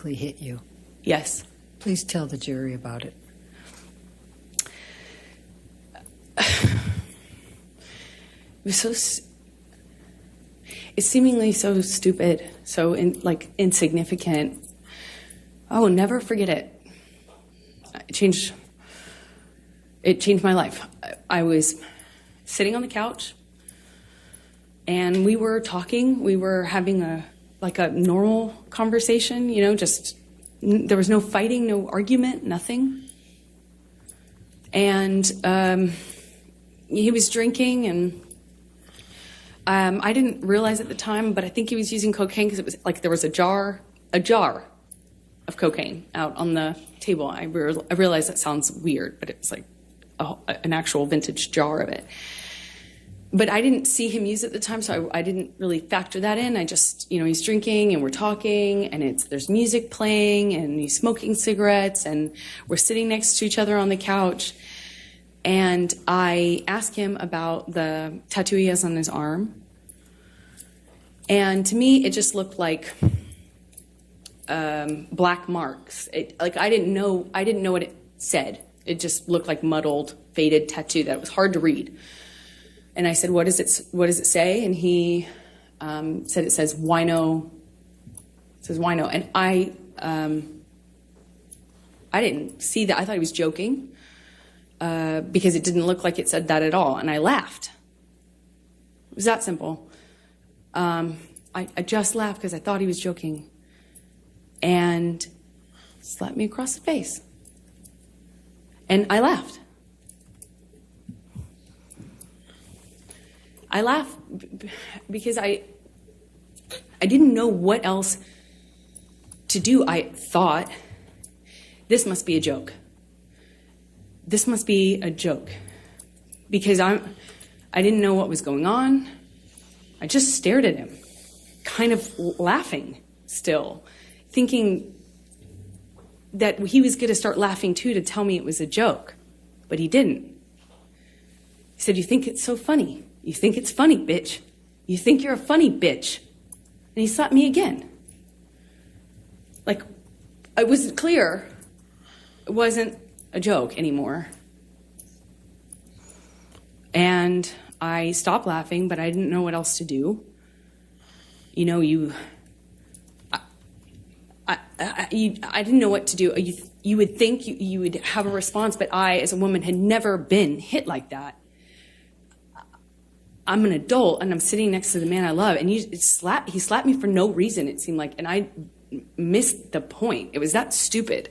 physically hit you? Yes. Please tell the jury about it. It's seemingly so stupid, so insignificant. Oh, never forget it. It changed my life. I was sitting on the couch, and we were talking. We were having a normal conversation, just there was no fighting, no argument, nothing. And he was drinking, and I didn't realize at the time, but I think he was using cocaine because it was like there was a jar of cocaine out on the table. I realize that sounds weird, but it was like an actual vintage jar of it. But I didn't see him use it at the time, so I didn't really factor that in. I just, he's drinking and we're talking, and there's music playing, and he's smoking cigarettes, and we're sitting next to each other on the couch. And I asked him about the tattoo he has on his arm. And to me, it just looked like black marks. I didn't know what it said. It just looked like muddled, faded tattoo that was hard to read. And I said, what does it say? And he said it says wino. It says wino. And I didn't see that. I thought he was joking. Because it didn't look like it said that at all, and I laughed. It was that simple. I just laughed because I thought he was joking, and slapped me across the face. And I laughed. I laughed because I didn't know what else to do. I thought, this must be a joke. This must be a joke, because I didn't know what was going on. I just stared at him, kind of laughing still, thinking that he was going to start laughing too to tell me it was a joke, but he didn't. He said, "You think it's so funny? You think it's funny, bitch. You think you're a funny bitch." And he slapped me again. Like, it was clear it wasn't a joke anymore. And I stopped laughing, but I didn't know what else to do. I didn't know what to do. You would think you would have a response, but I, as a woman, had never been hit like that. I'm an adult, and I'm sitting next to the man I love, and he slapped me for no reason, it seemed like, and I missed the point. It was that stupid.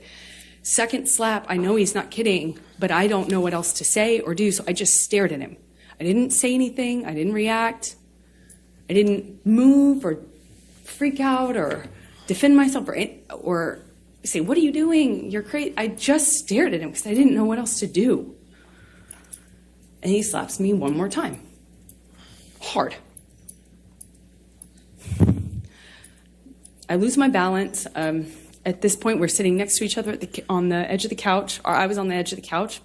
Second slap, I know he's not kidding, but I don't know what else to say or do, so I just stared at him. I didn't say anything. I didn't react. I didn't move or freak out or defend myself or say, "What are you doing? You're crazy." I just stared at him because I didn't know what else to do. And he slaps me one more time. Hard. I lose my balance. At this point, we're sitting next to each other on the edge of the couch, or I was on the edge of the couch.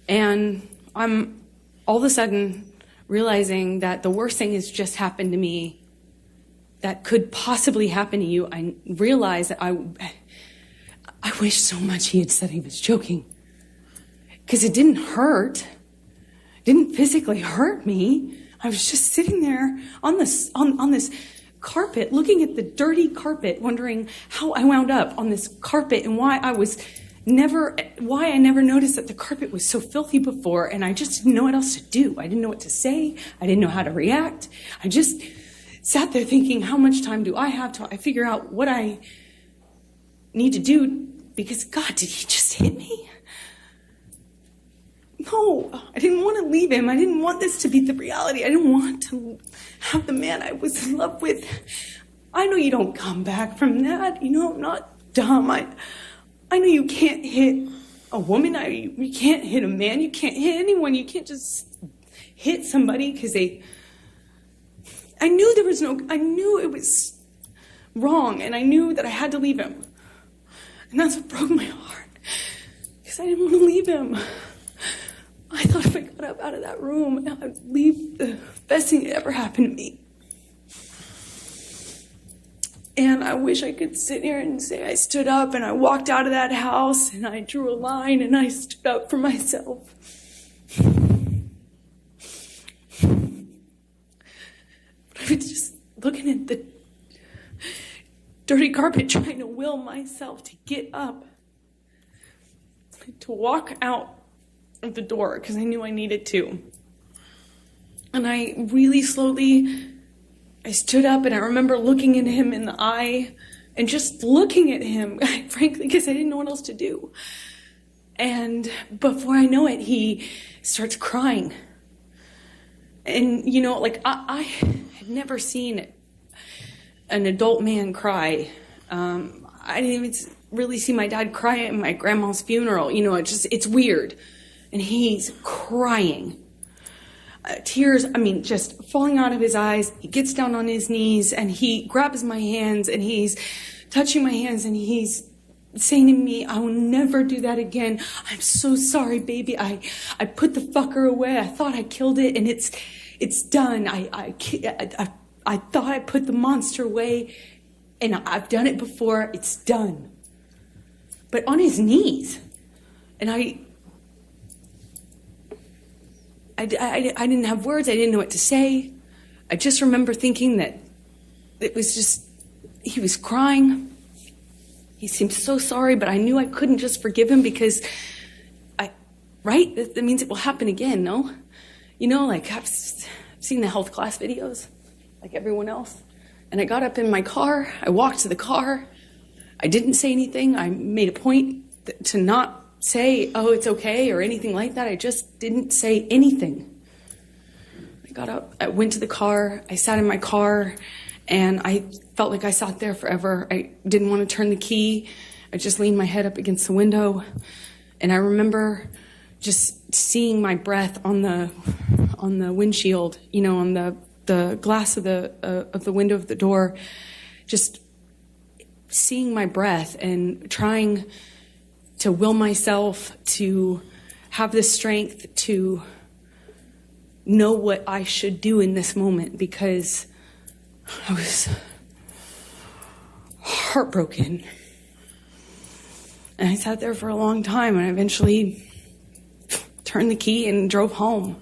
And I'm all of a sudden realizing that the worst thing has just happened to me that could possibly happen to you. I realized that I wish so much he had said he was joking, because it didn't hurt. It didn't physically hurt me. I was just sitting there on this carpet, looking at the dirty carpet, wondering how I wound up on this carpet and why I never noticed that the carpet was so filthy before, and I just didn't know what else to do. I didn't know what to say. I didn't know how to react. I just sat there thinking, how much time do I have to figure out what I need to do? Because, God, did he just hit me? No, I didn't want to leave him. I didn't want this to be the reality. I didn't want to have the man I was in love with. I know you don't come back from that. I'm not dumb. I know you can't hit a woman. You can't hit a man. You can't hit anyone. You can't just hit somebody because I knew it was wrong, and I knew that I had to leave him. And that's what broke my heart, because I didn't want to leave him. I thought if I got up out of that room, I'd leave the best thing that ever happened to me. And I wish I could sit here and say I stood up and I walked out of that house and I drew a line and I stood up for myself. But I was just looking at the dirty carpet, trying to will myself to get up, to walk out of the door because I knew I needed to. And I really slowly, I stood up and I remember looking at him in the eye and just looking at him, frankly, because I didn't know what else to do. And before I know it, he starts crying. And, you know, like I had never seen an adult man cry. I didn't even really see my dad cry at my grandma's funeral. You know, it's weird. And he's crying. Tears, I mean, just falling out of his eyes. He gets down on his knees and he grabs my hands and he's touching my hands and he's saying to me, I will never do that again. I'm so sorry, baby. I put the fucker away. I thought I killed it and it's done. I thought I put the monster away and I've done it before. It's done. But on his knees. And I didn't have words. I didn't know what to say. I just remember thinking that it was just, he was crying. He seemed so sorry, but I knew I couldn't just forgive him because right? That means it will happen again, no? You know, like I've seen the health class videos, like everyone else. And I got up in my car. I walked to the car. I didn't say anything. I made a point to not say, oh, it's okay, or anything like that. I just didn't say anything. I got up, I went to the car, I sat in my car, and I felt like I sat there forever. I didn't want to turn the key. I just leaned my head up against the window, and I remember just seeing my breath on the windshield, you know, on the glass of the window of the door, just seeing my breath and trying to will myself to have the strength to know what I should do in this moment, because I was heartbroken. And I sat there for a long time, and I eventually turned the key and drove home.